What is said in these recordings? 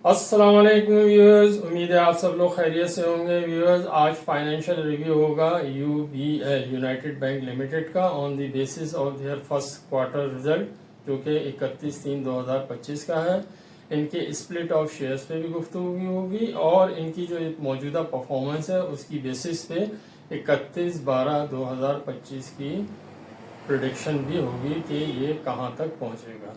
अस्सलाम वालेकुम व्यूअर्स, उम्मीद है आप सब लोग खैरियत से होंगे। व्यूअर्स, आज फाइनेंशियल रिव्यू होगा यूबीएल यूनाइटेड बैंक लिमिटेड का on the basis of their first quarter result जो कि 31/3/2025 का है। इनके स्प्लिट ऑफ शेयर्स पे भी गुफ्तगू होगी और इनकी जो मौजूदा परफॉर्मेंस है उसकी बेसिस पे 31/12/2025 की प्रिडिक्शन भी होगी कि ये कहाँ तक पहुँचेगा।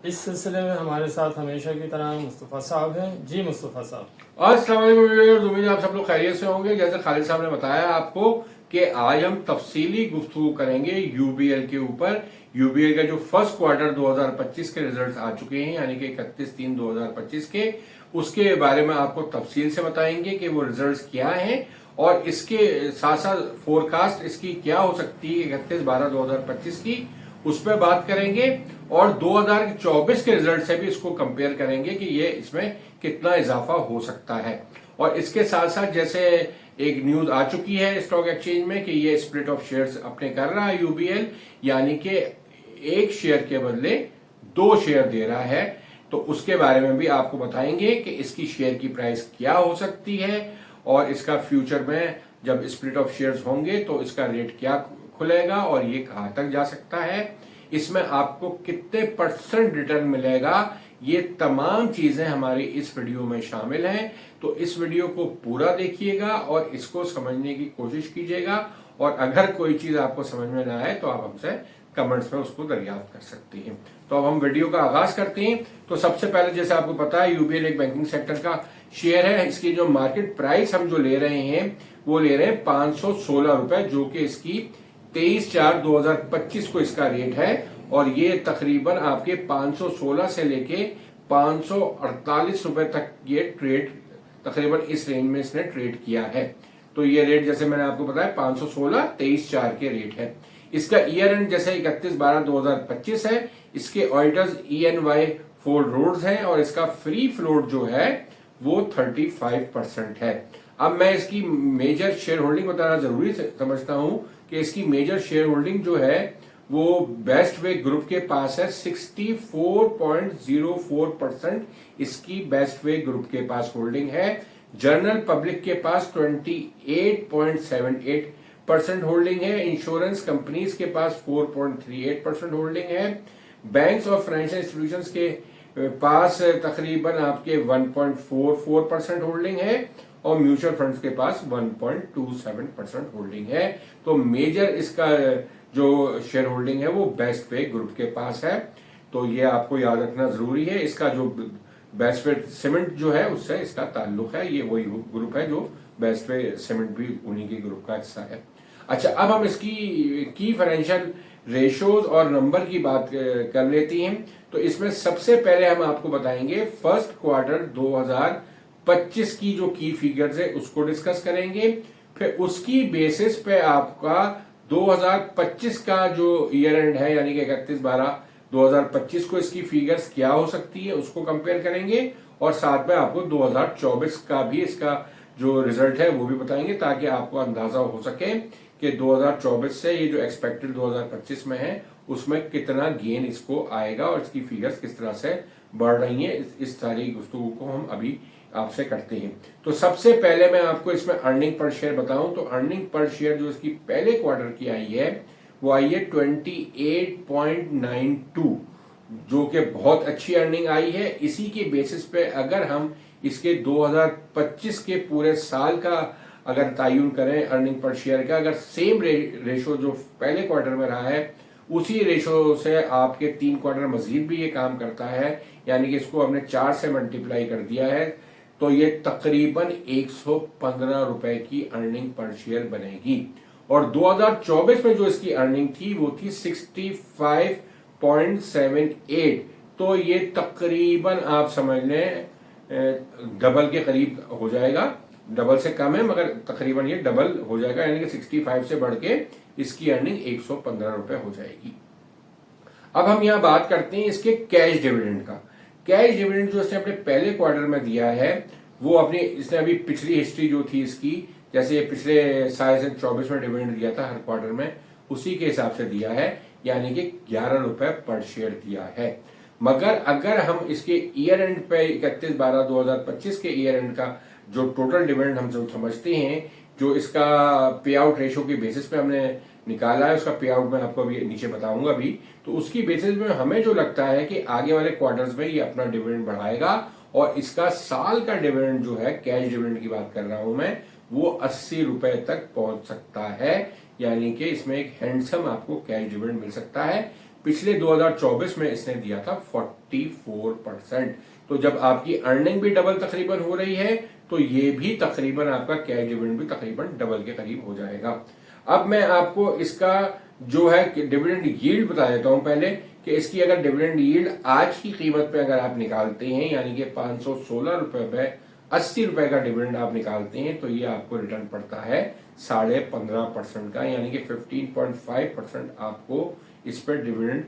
इस सिलसिले में हमारे साथ हमेशा की तरह मुस्तफ़ा साहब हैं। जी मुस्तफ़ा साहब। अस्सलाम वालेकुम व्यूअर्स, उम्मीद है आप सब लोग खैरियत से होंगे। जैसे खालिद साहब ने बताया आपको कि आज हम तफसीली गुफ्तगू करेंगे यूबीएल के ऊपर। यूबीएल का जो फर्स्ट क्वार्टर 2025 के रिजल्ट्स आ चुके हैं, यानी कि 31/3/2025 के, उसके बारे में आपको तफसील से बताएंगे कि वो रिजल्ट्स क्या हैं और इसके साथ साथ फोरकास्ट इसकी क्या हो सकती है 31/12/2025 की, उस पर बात करेंगे। और 2024 के रिजल्ट से भी इसको कंपेयर करेंगे कि ये इसमें कितना इजाफा हो सकता है। और इसके साथ साथ जैसे एक न्यूज आ चुकी है स्टॉक एक्सचेंज में कि ये स्प्लिट ऑफ शेयर्स अपने कर रहा है यूबीएल, यानी कि एक शेयर के बदले 2 शेयर दे रहा है। तो उसके बारे में भी आपको बताएंगे कि इसकी शेयर की प्राइस क्या हो सकती है और इसका फ्यूचर में जब स्प्लिट ऑफ शेयर्स होंगे तो इसका रेट क्या खुलेगा और ये कहां तक जा सकता है, इसमें आपको कितने % रिटर्न मिलेगा, ये तमाम चीजें हमारी इस वीडियो में शामिल हैं। तो इस वीडियो को पूरा देखिएगा और इसको समझने की कोशिश कीजिएगा। और अगर कोई चीज आपको समझ में ना आए तो आप हमसे कमेंट्स में उसको दरियाफ्त कर सकती हैं। तो अब हम वीडियो का आगाज करते हैं। तो सबसे पहले जैसे आपको पता है यूबीएल एक बैंकिंग सेक्टर का शेयर है। इसकी जो मार्केट प्राइस हम जो ले रहे हैं वो ले रहे हैं 516 रुपए, जो कि इसकी 23/4/2025 को इसका रेट है। और ये तकरीबन आपके 516 से लेके 548 रुपए तक ये ट्रेड, तकरीबन इस रेंज में इसने ट्रेड किया है। तो ये रेट जैसे मैंने आपको बताया 516 23/4 के रेट है। इसका ईयर एंड जैसे 31/12/2025 है। इसके ऑडिटर्स ENY फोर्ड रोड्स हैं और इसका फ्री फ्लोट जो है वो 35% है। अब मैं इसकी मेजर शेयर होल्डिंग बताना जरूरी समझता हूं कि इसकी मेजर शेयर होल्डिंग जो है वो बेस्ट वे ग्रुप के पास है। 64.04% इसकी बेस्ट वे ग्रुप के पास होल्डिंग है। जनरल पब्लिक के पास 28.78% होल्डिंग है। इंश्योरेंस कंपनीज के पास 4.38% होल्डिंग है। बैंक्स और फाइनेंशियल इंस्टीट्यूशंस के पास तकरीबन आपके 1.44% होल्डिंग है और म्यूचुअल फंड्स के पास 1.27% होल्डिंग है। तो मेजर इसका जो शेयर होल्डिंग है वो बेस्ट वे ग्रुप के पास है। तो ये आपको याद रखना जरूरी है। इसका जो बेस्ट वे सीमेंट जो है उससे इसका ताल्लुक है। ये वही ग्रुप है जो बेस्ट वे सीमेंट भी उन्हीं के ग्रुप का हिस्सा है। अच्छा, अब हम इसकी की फाइनेंशियल रेशोज और नंबर की बात कर लेती हैं। तो इसमें सबसे पहले हम आपको बताएंगे फर्स्ट क्वार्टर 2025 की जो की फिगर्स है उसको डिस्कस करेंगे। फिर उसकी बेसिस पे आपका 2025 का जो ईयर एंड है, यानी कि 31/12/2025 को इसकी फिगर्स क्या हो सकती है उसको कंपेयर करेंगे। और साथ में आपको 2024 का भी इसका जो रिजल्ट है वो भी बताएंगे, ताकि आपको अंदाजा हो सके कि 2024 से ये जो एक्सपेक्टेड 2025 में है उसमें कितना गेन इसको आएगा और इसकी फिगर्स किस तरह से बढ़ रही हैं। इस सारी गुफ्तगू को हम अभी आपसे करते हैं। तो सबसे पहले मैं आपको इसमें अर्निंग पर शेयर बताऊं तो अर्निंग पर शेयर जो इसकी पहले क्वार्टर की आई है वो आई है 28.92, जो कि बहुत अच्छी अर्निंग आई है। इसी के बेसिस पे अगर हम इसके 2025 के पूरे साल का अगर तायुन करें अर्निंग पर शेयर का, अगर सेम रेशो जो पहले क्वार्टर में रहा है उसी रेशो से आपके 3 क्वार्टर मजीद भी ये काम करता है, यानी कि इसको हमने 4 से मल्टीप्लाई कर दिया है, तो ये तकरीबन 115 रुपए की अर्निंग पर शेयर बनेगी। और 2024 में जो इसकी अर्निंग थी वो थी 65.78, तो ये तकरीबन आप समझ लें डबल के करीब हो जाएगा। डबल से कम है मगर तकरीबन ये डबल हो जाएगा, यानी कि 65 से बढ़ के इसकी अर्निंग 115 रुपए हो जाएगी। अब हम यहाँ बात करते हैं इसके कैश डिविडेंड का। कैश डिविडेंड जो इसने अपने पहले क्वार्टर में दिया है वो अपनी इसने अभी पिछली हिस्ट्री जो थी इसकी, जैसे पिछले साल से 24 में डिविडेंड दिया था हर क्वार्टर में, उसी के हिसाब से दिया है, यानी कि 11 रुपए पर शेयर दिया है। मगर अगर हम इसके ईयर एंड पे 31/12/2025 के ईयर एंड का जो टोटल डिविडेंड हम जो समझते हैं, जो इसका पे आउट रेशो के बेसिस पे हमने निकाला है, उसका पे आउट मैं आपको अभी नीचे बताऊंगा भी, तो उसकी बेसिस में हमें जो लगता है कि आगे वाले क्वार्टर्स में ये अपना डिविडेंड बढ़ाएगा और इसका साल का डिविडेंड जो है, कैश डिविडेंड की बात कर रहा हूं मैं, वो 80 रुपए तक पहुंच सकता है। यानी कि इसमें एक हैंडसम आपको कैश डिविडेंड मिल सकता है। पिछले 2024 में इसने दिया था 44%। तो जब आपकी अर्निंग भी डबल तकरीबन हो रही है, तो ये भी तकरीबन आपका कैश डिविडेंड भी तकरीबन डबल के करीब हो जाएगा। अब मैं आपको इसका जो है डिविडेंड यील्ड बता देता हूं पहले, कि इसकी अगर डिविडेंड यील्ड आज की कीमत पे अगर आप निकालते हैं, यानी कि 516 रुपए पे 80 रुपए का डिविडेंड आप निकालते हैं, तो ये आपको रिटर्न पड़ता है 15.5% का, यानी कि 15.5% आपको इस पर डिविडेंड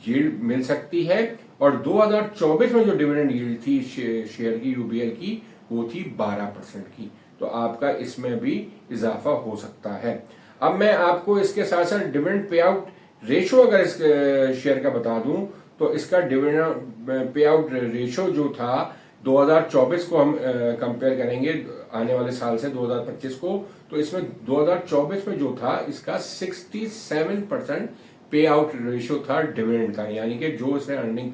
यील्ड मिल सकती है। और 2024 में जो डिविडेंड यील्ड थी शेयर की, यूबीएल की, वो थी 12% की। तो आपका इसमें भी इजाफा हो सकता है। अब मैं आपको इसके साथ साथ डिविडेंड पे आउट रेशो अगर इस शेयर का बता दूं, तो इसका डिविडेंड पे आउट रेशो जो था 2024 को हम कंपेयर करेंगे आने वाले साल से 2025 को, तो इसमें 2024 में जो था इसका 67% पे आउट रेशियो था डिविडेंड का, यानी कि जो इसने अर्निंग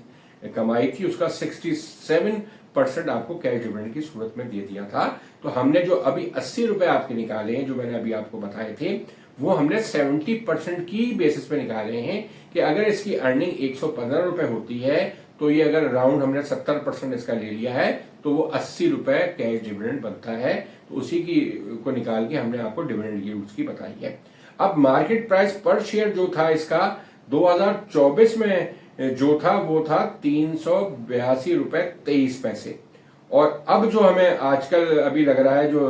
कमाई थी उसका 67% आपको कैश डिविडेंड की सूरत में दे दिया था। तो हमने जो अभी 80 रुपए आपके निकाले हैं, जो मैंने अभी आपको बताए थे, वो हमने 70% की बेसिस पे निकाले हैं कि अगर इसकी अर्निंग 115 रुपए होती है, तो ये अगर राउंड हमने 70% इसका ले लिया है, तो वो 80 रुपए कैश डिविडेंड बनता है। तो उसी की को निकाल के हमने आपको डिविडेंड यील्ड उसकी बताई है। अब मार्केट प्राइस पर शेयर जो था इसका 2024 में जो था वो था 382 रुपए 23 पैसे, और अब जो हमें आजकल अभी लग रहा है जो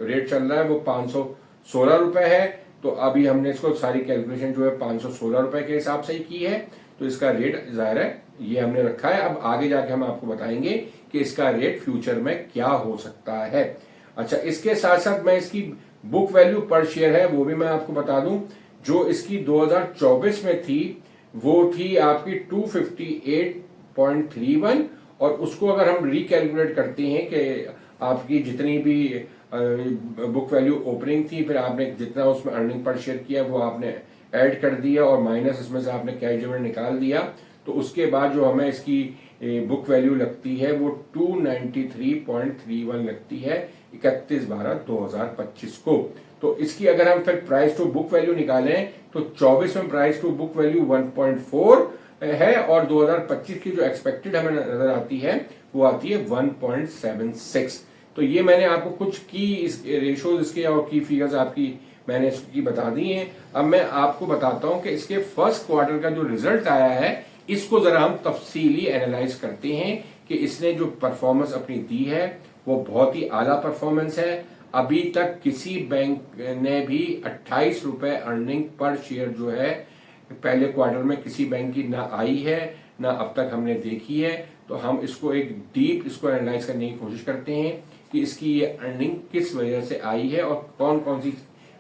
रेट चल रहा है वो 516 रुपए है। तो अभी हमने इसको सारी कैलकुलेशन जो है 516 रुपए के हिसाब से ही की है। तो इसका रेट जाहिर है ये हमने रखा है। अब आगे जाके हम आपको बताएंगे कि इसका रेट फ्यूचर में क्या हो सकता है। अच्छा, इसके साथ साथ मैं इसकी बुक वैल्यू पर शेयर है वो भी मैं आपको बता दूं। जो इसकी 2024 में थी वो थी आपकी 258.31, और उसको अगर हम रिकैलकुलेट करते हैं कि आपकी जितनी भी बुक वैल्यू ओपनिंग थी, फिर आपने जितना उसमें अर्निंग पर शेयर किया वो आपने ऐड कर दिया और माइनस इसमें से आपने कैश डिविडेंड निकाल दिया, तो उसके बाद जो हमें इसकी बुक वैल्यू लगती है वो 293.31 लगती है 31/12/2025 को। तो इसकी अगर हम फिर प्राइस टू बुक वैल्यू निकालें तो 24 में प्राइस टू बुक वैल्यू 1.4 है, और 2025 की जो एक्सपेक्टेड हमें नजर आती है वो आती है 1.76। तो ये मैंने आपको कुछ की इस रेशोज इसके और की फिगर्स आपकी मैंने इसकी बता दी हैं। अब मैं आपको बताता हूं कि इसके फर्स्ट क्वार्टर का जो रिजल्ट आया है इसको जरा हम तफसीली एनालाइज करते हैं कि इसने जो परफॉर्मेंस अपनी दी है वो बहुत ही आला परफॉर्मेंस है। अभी तक किसी बैंक ने भी 28 रुपए अर्निंग पर शेयर जो है पहले क्वार्टर में किसी बैंक की ना आई है ना अब तक हमने देखी है। तो हम इसको एक डीप इसको एनालाइज करने की कोशिश करते हैं कि इसकी ये अर्निंग किस वजह से आई है और कौन कौन सी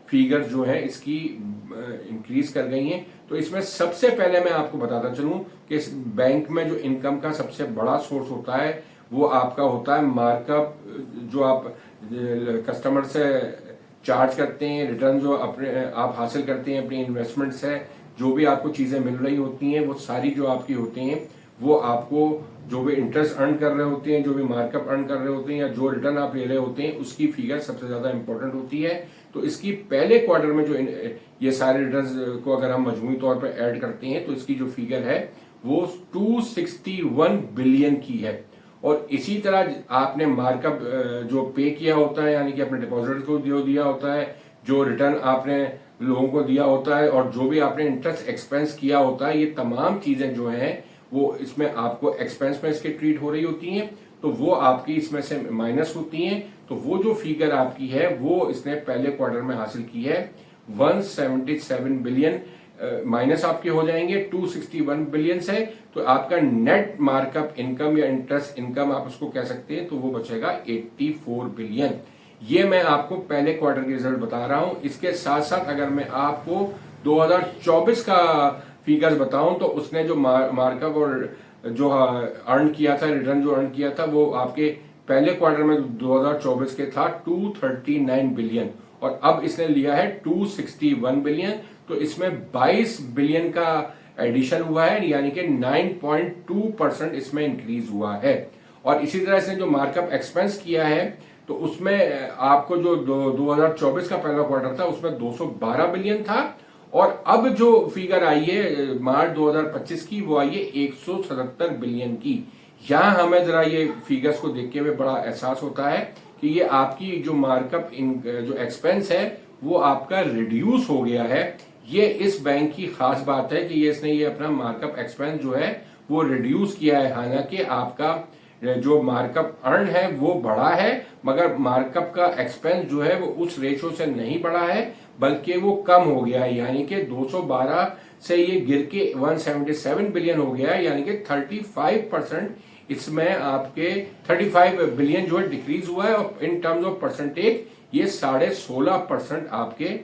फिगर जो है इसकी इंक्रीज कर गई हैं। तो इसमें सबसे पहले मैं आपको बताता चलूं कि इस बैंक में जो इनकम का सबसे बड़ा सोर्स होता है वो आपका होता है मार्कअप, जो आप कस्टमर से चार्ज करते हैं, रिटर्न जो अपने आप हासिल करते हैं अपनी इन्वेस्टमेंट से, जो भी आपको चीजें मिल रही होती हैं वो सारी जो आपकी होती हैं वो आपको जो भी इंटरेस्ट अर्न कर रहे होते हैं, जो भी मार्कअप अर्न कर रहे होते हैं या जो रिटर्न आप ले रहे होते हैं उसकी फिगर सबसे ज्यादा इंपॉर्टेंट होती है। तो इसकी पहले क्वार्टर में जो ये सारे रिटर्न को अगर हम मजमूई तौर पर ऐड करते हैं तो इसकी जो फिगर है वो 261 बिलियन की है। और इसी तरह आपने मार्कअप जो पे किया होता है, यानी कि अपने डिपॉजिट को जो दिया होता है, जो रिटर्न आपने लोगों को दिया होता है और जो भी आपने इंटरेस्ट एक्सपेंस किया होता है, ये तमाम चीजें जो हैं वो इसमें आपको एक्सपेंस में इसके ट्रीट हो रही होती हैं। तो वो आपकी इसमें से माइनस होती हैं। तो वो जो फिगर आपकी है वो इसने पहले क्वार्टर में हासिल की है 177 बिलियन माइनस आपके हो जाएंगे 261 बिलियन से। तो आपका नेट मार्कअप इनकम या इंटरेस्ट इनकम आप उसको कह सकते हैं, तो वो बचेगा 84 बिलियन। ये मैं आपको पहले क्वार्टर के रिजल्ट बता रहा हूं। इसके साथ साथ अगर मैं आपको 2024 का फिगर्स बताऊं तो उसने जो मार्कअप और जो अर्न किया था, रिटर्न जो अर्न किया था वो आपके पहले क्वार्टर में 2024 के था 239 बिलियन और अब इसने लिया है 261 बिलियन। तो इसमें 22 बिलियन का एडिशन हुआ है, यानी कि 9.2% इसमें इंक्रीज हुआ है। और इसी तरह से जो मार्कअप एक्सपेंस किया है तो उसमें आपको जो 2024 का पहला क्वार्टर था उसमें 212 बिलियन था और अब जो फिगर आई है मार्च 2025 की वो आई है 177 बिलियन की। यहां हमें जरा ये फिगर्स को देख के हुए बड़ा एहसास होता है कि ये आपकी जो मार्कअप जो एक्सपेंस है वो आपका रिड्यूस हो गया है। ये इस बैंक की खास बात है कि इसने ये अपना मार्कअप एक्सपेंस जो है वो रिड्यूस किया है। हालांकि आपका जो मार्कअप अर्न है वो बढ़ा है मगर मार्कअप का एक्सपेंस जो है वो उस रेशो से नहीं बढ़ा है बल्कि वो कम हो गया है, यानी कि 212 से ये गिर के 177 बिलियन हो गया है, यानी कि 35% इसमें आपके 35 बिलियन जो है डिक्रीज हुआ है और इन टर्म्स ऑफ परसेंटेज ये 16.5% आपके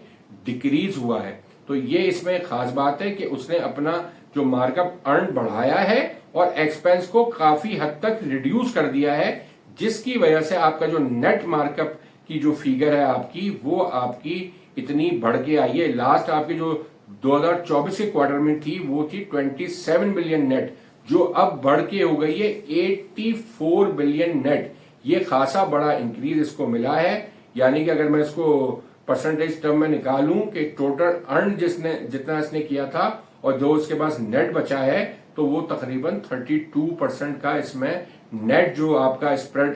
डिक्रीज हुआ है। तो ये इसमें खास बात है कि उसने अपना जो मार्कअप अर्न बढ़ाया है और एक्सपेंस को काफी हद तक रिड्यूस कर दिया है, जिसकी वजह से आपका जो नेट मार्कअप की जो फिगर है आपकी वो आपकी इतनी बढ़ के आई है। लास्ट आपकी जो 2024 के क्वार्टर में थी वो थी 27 बिलियन नेट, जो अब बढ़ के हो गई है 84 बिलियन नेट। ये खासा बड़ा इंक्रीज इसको मिला है, यानी कि अगर मैं इसको परसेंटेज टर्म में निकालूं कि टोटल अर्न जितना इसने किया था और जो इसके पास नेट बचा है तो वो तकरीबन 32% का इसमें नेट जो आपका स्प्रेड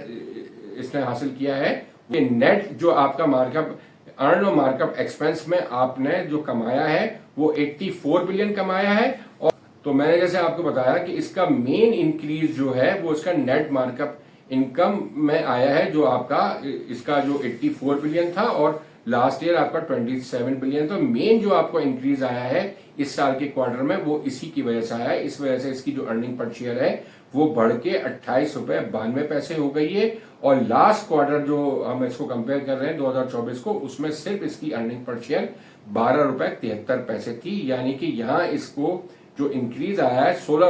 इसने हासिल किया है। ये नेट जो आपका मार्कअप अर्न और मार्कअप एक्सपेंस में आपने जो कमाया है वो 84 बिलियन कमाया है। और तो मैंने जैसे आपको बताया कि इसका मेन इंक्रीज जो है वो इसका नेट मार्कअप इनकम में आया है, जो आपका इसका जो 84 बिलियन था और लास्ट ईयर आपका 27 बिलियन। तो मेन जो आपको इंक्रीज आया है इस साल के क्वार्टर में वो इसी की वजह से आया है। इस वजह से इसकी जो अर्निंग पर शेयर है वो बढ़ के 28.92 रुपए हो गई है और लास्ट क्वार्टर जो हम इसको कंपेयर कर रहे हैं 2024 को, उसमें सिर्फ इसकी अर्निंग पर शेयर 12.73 रुपए थी, यानी कि यहाँ इसको जो इंक्रीज आया है 16.19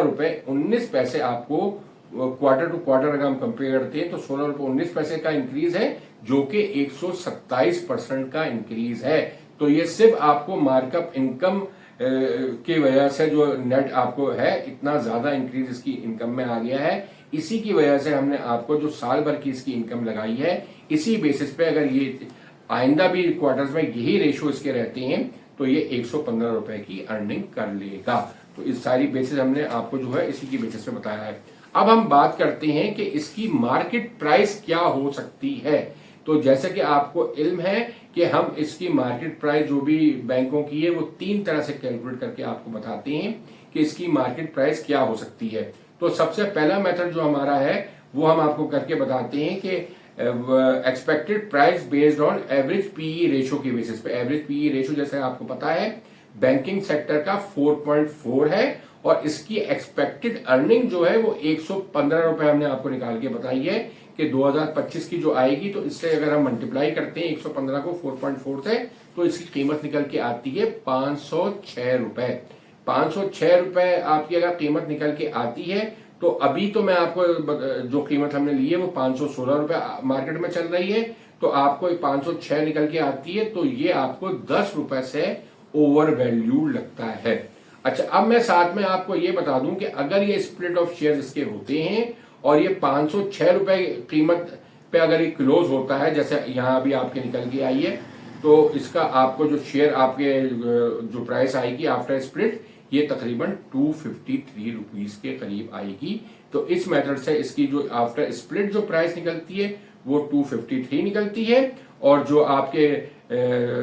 रुपए आपको क्वार्टर टू क्वार्टर अगर हम कंपेयर करते हैं तो 16.19 रुपए का इंक्रीज है, जो कि 127% का इंक्रीज है। तो ये सिर्फ आपको मार्कअप इनकम की वजह से जो नेट आपको है इतना ज्यादा इंक्रीज इसकी इनकम में आ गया है। इसी की वजह से हमने आपको जो साल भर की इसकी इनकम लगाई है इसी बेसिस पे अगर ये आइंदा भी क्वार्टर्स में यही रेशो इसके रहते हैं तो ये 115 रुपए की अर्निंग कर लेगा। तो इस सारी बेसिस हमने आपको जो है इसी की बेसिस पे बताया है। अब हम बात करते हैं कि इसकी मार्केट प्राइस क्या हो सकती है। तो जैसे कि आपको इल्म है कि हम इसकी मार्केट प्राइस जो भी बैंकों की है वो 3 तरह से कैलकुलेट करके आपको बताते हैं कि इसकी मार्केट प्राइस क्या हो सकती है। तो सबसे पहला मेथड जो हमारा है वो हम आपको करके बताते हैं कि expected price based on average PE ratio के बेसिस पे। एवरेज पीई रेशो जैसे आपको पता है बैंकिंग सेक्टर का 4.4 है और इसकी एक्सपेक्टेड अर्निंग जो है वो 115 रुपए हमने आपको निकाल के बताई है कि 2025 की जो आएगी तो इससे अगर हम मल्टीप्लाई करते हैं 115 को 4.4 से तो इसकी कीमत निकल के आती है 506 रुपए। 506 रुपए आपकी अगर कीमत निकल के आती है तो अभी तो मैं आपको जो कीमत हमने ली है वो 516 रुपए मार्केट में चल रही है, तो आपको 506 निकल के आती है तो ये आपको 10 रुपए से ओवर वैल्यू लगता है। अच्छा, अब मैं साथ में आपको ये बता दूं कि अगर ये स्प्लिट ऑफ शेयर इसके होते हैं और ये 506 रुपए कीमत पे अगर ये क्लोज होता है जैसे यहाँ अभी आपके निकल के आई है तो इसका आपको जो शेयर आपके जो प्राइस आएगी आफ्टर स्प्लिट ये तकरीबन 253 रुपीज के करीब आएगी। तो इस मेथड से इसकी जो आफ्टर स्प्लिट जो प्राइस निकलती है वो 253 निकलती है और जो आपके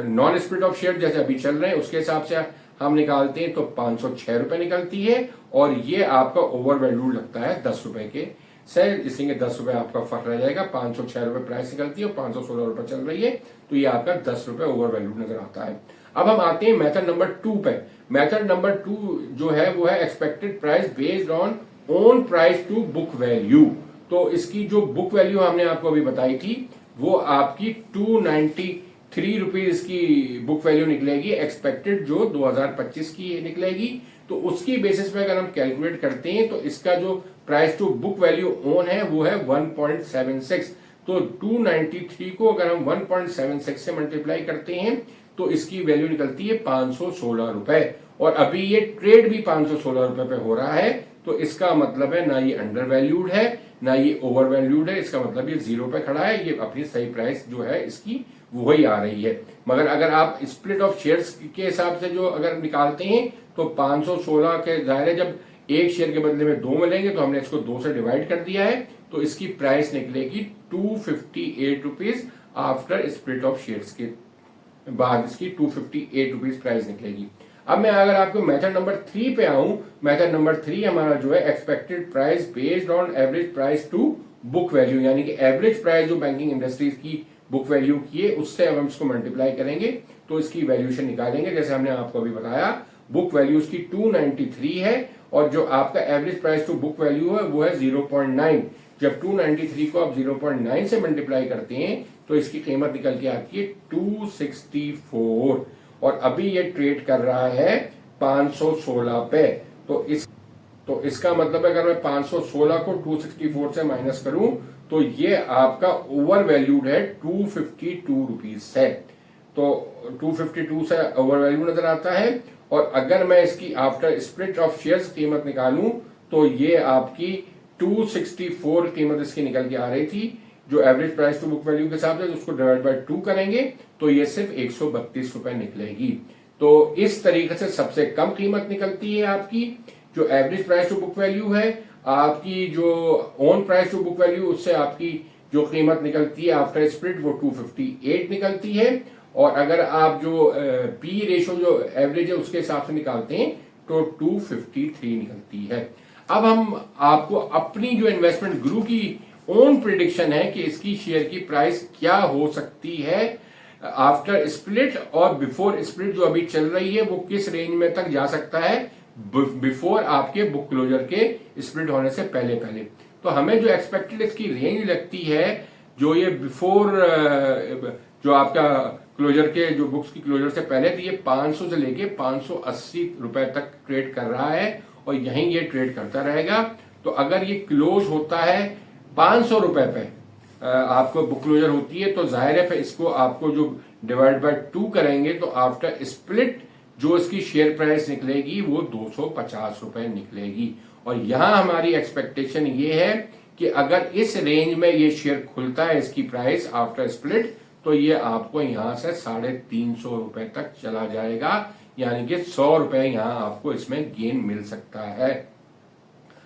नॉन स्प्लिट ऑफ शेयर जैसे अभी चल रहे हैं उसके हिसाब से हम निकालते हैं तो 506 रुपए निकलती है और ये आपका ओवर वैल्यू लगता है 10 रुपए के से, इसलिए 10 रुपए आपका फर्क रह जाएगा। 506 रुपए प्राइस निकलती है और 516 रुपए चल रही है तो ये आपका 10 रुपए ओवर वैल्यू नजर आता है। अब हम आते हैं मेथड नंबर 2 पे। मेथड नंबर 2 जो है वो है expected price based on own price to book value. तो इसकी जो बुक वैल्यू हमने आपको अभी बताई थी वो आपकी 293 रुपीज की बुक वैल्यू निकलेगी, एक्सपेक्टेड जो 2025 की निकलेगी। तो उसकी बेसिस पे अगर हम कैलकुलेट करते हैं तो इसका जो price to book value own है वो है 1.76। तो 293 को अगर हम 1.76 से मल्टीप्लाई करते हैं तो इसकी वैल्यू निकलती है 516 रुपए। और अभी ये ट्रेड भी 516 रुपए पे हो रहा है। तो इसका मतलब है ना ये अंडर वैल्यूड है ना ये ओवर वैल्यूड है, इसका मतलब ये जीरो पे खड़ा है, ये अपनी सही प्राइस जो है इसकी वही आ रही है। मगर अगर आप स्प्लिट ऑफ शेयर्स के हिसाब से जो अगर निकालते हैं तो 516 के जाहिर है जब एक शेयर के बदले में 2 मिलेंगे तो हमने इसको 2 से डिवाइड कर दिया है, तो इसकी प्राइस निकलेगी 258 rupees after split of shares के बाद इसकी 258 रुपीज प्राइस निकलेगी। अब मैं अगर आपको मेथड नंबर 3 पे आऊं, मेथड नंबर 3 हमारा जो है expected price based on average price to book value, यानी कि एवरेज प्राइस जो बैंकिंग इंडस्ट्रीज की बुक वैल्यू की है उससे अब हम इसको मल्टीप्लाई करेंगे तो इसकी वैल्यूएशन निकालेंगे। जैसे हमने आपको अभी बताया बुक वैल्यू उसकी 293 है और जो आपका average price to book value है वो है 0.9। जब 293 को आप 0.9 से मल्टीप्लाई करते हैं तो इसकी कीमत निकल के आती है 264 और अभी ये ट्रेड कर रहा है 516 पे। तो इसका मतलब है अगर मैं 516 को 264 से माइनस करूं तो ये आपका ओवर वैल्यूड है 252 रुपीज से। तो 252 से ओवर वैल्यू नजर आता है। और अगर मैं इसकी आफ्टर स्प्लिट ऑफ शेयर्स कीमत निकालूं तो ये आपकी 264 कीमत इसकी निकल के आ रही थी जो average price to book value के हिसाब से, उसको डिवाइड बाय 2 करेंगे तो ये सिर्फ 132 रुपए निकलेगी। तो इस तरीके से सबसे कम कीमत निकलती है आपकी जो average price to book value है। आपकी जो own price to book value उससे आपकी जो कीमत निकलती है आफ्टर स्प्लिट वो 258 निकलती है। और अगर आप जो पी रेशो जो एवरेज है उसके हिसाब से निकालते हैं तो 253 निकलती है। अब हम आपको अपनी जो इन्वेस्टमेंट गुरु की ओन प्रिडिक्शन है कि इसकी शेयर की प्राइस क्या हो सकती है आफ्टर स्प्लिट और बिफोर स्प्लिट जो अभी चल रही है वो किस रेंज में तक जा सकता है बिफोर आपके बुक क्लोजर के स्प्लिट होने से पहले पहले। तो हमें जो एक्सपेक्टेड इसकी रेंज लगती है जो ये बिफोर जो आपका क्लोजर के जो बुक्स की क्लोजर से पहले थी ये 500 से लेके 580 रुपए तक ट्रेड कर रहा है और यहीं ये ट्रेड करता रहेगा। तो अगर ये क्लोज होता है 500 रुपए पे आपको बुक क्लोजर होती है तो जाहिर है फिर इसको आपको जो डिवाइड बाय 2 करेंगे तो आफ्टर स्प्लिट जो इसकी शेयर प्राइस निकलेगी वो 250 रुपए निकलेगी। और यहां हमारी एक्सपेक्टेशन ये है कि अगर इस रेंज में ये शेयर खुलता है इसकी प्राइस आफ्टर स्प्लिट तो ये आपको यहां से 350 रुपए तक चला जाएगा, यानी कि 100 रुपए यहां आपको इसमें गेन मिल सकता है।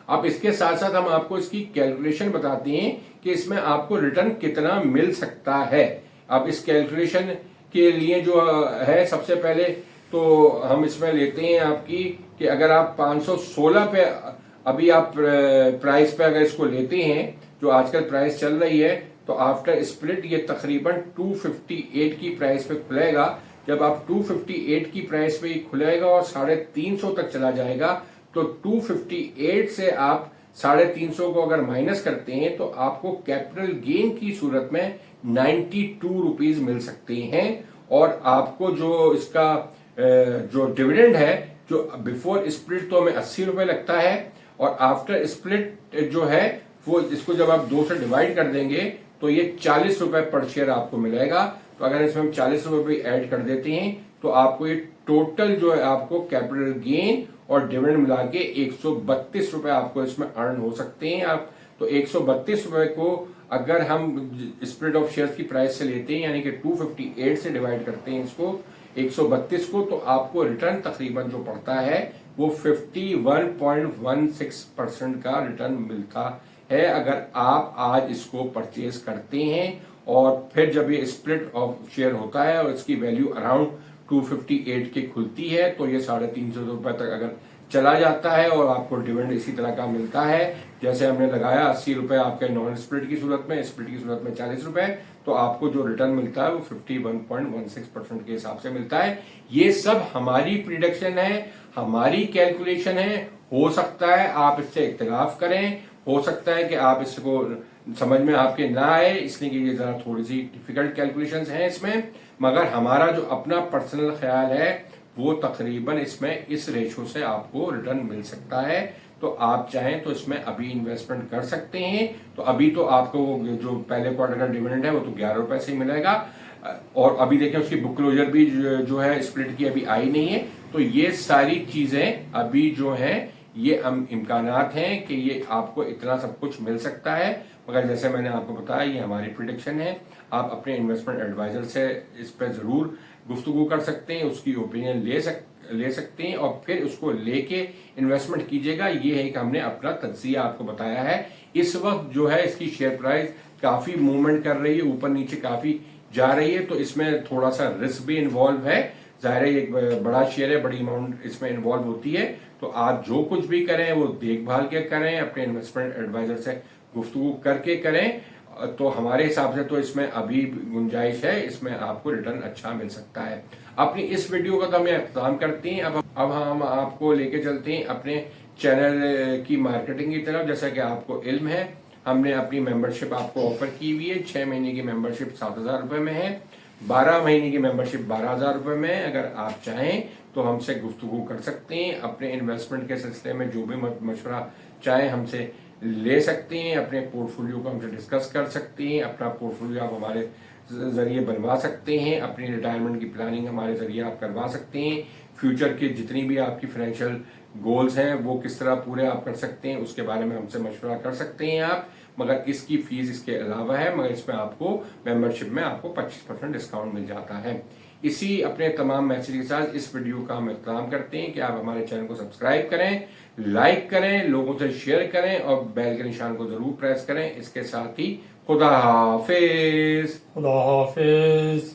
अब इसके साथ साथ हम आपको इसकी कैलकुलेशन बताते हैं कि इसमें आपको रिटर्न कितना मिल सकता है। अब इस कैलकुलेशन के लिए जो है सबसे पहले तो हम इसमें लेते हैं आपकी कि अगर आप 516 पे अभी आप प्राइस पे अगर इसको लेते हैं जो आजकल प्राइस चल रही है तो आफ्टर स्प्लिट ये तकरीबन 258 की प्राइस पे खुलेगा। जब आप 258 की प्राइस पे खुलेगा और 350 तक चला जाएगा तो 258 से आप 350 को अगर माइनस करते हैं तो आपको कैपिटल गेन की सूरत में 92 रुपीज मिल सकते हैं। और आपको जो इसका जो डिविडेंड है जो बिफोर स्प्लिट तो हमें 80 रुपए लगता है और आफ्टर स्प्लिट जो है वो इसको जब आप 2 से डिवाइड कर देंगे तो ये 40 रुपए पर शेयर आपको मिलेगा। तो अगर इसमें हम 40 रुपए भी ऐड कर देते हैं तो आपको ये टोटल जो है आपको कैपिटल गेन और डिविडेंड मिला के 132 रुपए आपको इसमें अर्न हो सकते हैं। आप तो 132 रुपए को अगर हम स्प्लिट ऑफ शेयर्स की प्राइस से लेते हैं यानी कि 258 से डिवाइड करते हैं इसको 132 को तो आपको रिटर्न तकरीबन जो पड़ता है वो 51.16% का रिटर्न मिलता है अगर आप आज इसको परचेज करते हैं। और फिर जब ये स्प्लिट ऑफ शेयर होता है और इसकी वैल्यू अराउंड 258 की खुलती है तो ये 350 रुपए तक अगर चला जाता है और आपको डिविडेंड इसी तरह का मिलता है जैसे हमने लगाया 80 रुपए आपके नॉन स्प्लिट की सूरत में, स्प्लिट की सूरत में 40 रुपए, तो आपको जो रिटर्न मिलता है वो 51.16% के हिसाब से मिलता है। ये सब हमारी प्रिडिक्शन है, हमारी कैलकुलेशन है। हो सकता है आप इससे इख्तिलाफ करें, हो सकता है कि आप इसको समझ में आपके ना आए इसलिए कि ये जरा थोड़ी सी डिफिकल्ट कैलकुलेशंस हैं इसमें, मगर हमारा जो अपना पर्सनल ख्याल है वो तकरीबन इसमें इस रेशो से आपको रिटर्न मिल सकता है। तो आप चाहें तो इसमें अभी इन्वेस्टमेंट कर सकते हैं। तो अभी तो आपको जो पहले क्वार्टर का डिविडेंड है वो तो 11 रुपए से ही मिलेगा, और अभी देखें उसकी बुक क्लोजर भी जो है स्प्लिट की अभी आई नहीं है। तो ये सारी चीजें अभी जो है ये इम्कानात हैं कि ये आपको इतना सब कुछ मिल सकता है। मगर जैसे मैंने आपको बताया ये हमारी प्रिडिक्शन है। आप अपने इन्वेस्टमेंट एडवाइजर से इस पर जरूर गुफ्तगू कर सकते हैं, उसकी ओपिनियन ले सकते हैं और फिर उसको लेके इन्वेस्टमेंट कीजिएगा। ये है कि हमने अपना तज्जिया आपको बताया है। इस वक्त जो है इसकी शेयर प्राइस काफी मूवमेंट कर रही है, ऊपर नीचे काफी जा रही है, तो इसमें थोड़ा सा रिस्क भी इन्वॉल्व है। जाहिर है एक बड़ा शेयर है, बड़ी अमाउंट इसमें इन्वॉल्व होती है। तो आप जो कुछ भी करें वो देखभाल के करें, अपने इन्वेस्टमेंट एडवाइजर से गुफ्तगू करके करें। तो हमारे हिसाब से तो इसमें अभी गुंजाइश है, इसमें आपको रिटर्न अच्छा मिल सकता है। अपनी इस वीडियो का तो हम इख्तिताम करते हैं। अब हम आपको लेके चलते हैं अपने चैनल की मार्केटिंग की तरफ। जैसा कि आपको इल्म है, हमने अपनी मेंबरशिप आपको ऑफर की हुई है। 6 महीने की मेंबरशिप 7,000 रुपए में है, 12 महीने की मेंबरशिप 12,000 रुपए में है। अगर आप चाहें तो हमसे गुफ्तगू कर सकते हैं। अपने इन्वेस्टमेंट के सिलसिले में जो भी मशवरा चाहे हमसे ले सकते हैं। अपने पोर्टफोलियो को हमसे डिस्कस कर सकते हैं। अपना पोर्टफोलियो आप हमारे जरिए बनवा सकते हैं। अपनी रिटायरमेंट की प्लानिंग हमारे जरिए आप करवा सकते हैं। फ्यूचर के जितनी भी आपकी फाइनेंशियल गोल्स हैं वो किस तरह पूरे आप कर सकते हैं उसके बारे में हमसे मशवरा कर सकते हैं आप। मगर इसकी फीस इसके अलावा है, मगर इसमें आपको मेंबरशिप में आपको 25% डिस्काउंट मिल जाता है। इसी अपने तमाम मैसेज के साथ इस वीडियो का हम इख्तिताम करते हैं कि आप हमारे चैनल को सब्सक्राइब करें, लाइक करें, लोगों से शेयर करें और बेल के निशान को जरूर प्रेस करें। इसके साथ ही खुदा हाफिज। खुदा हाफिज।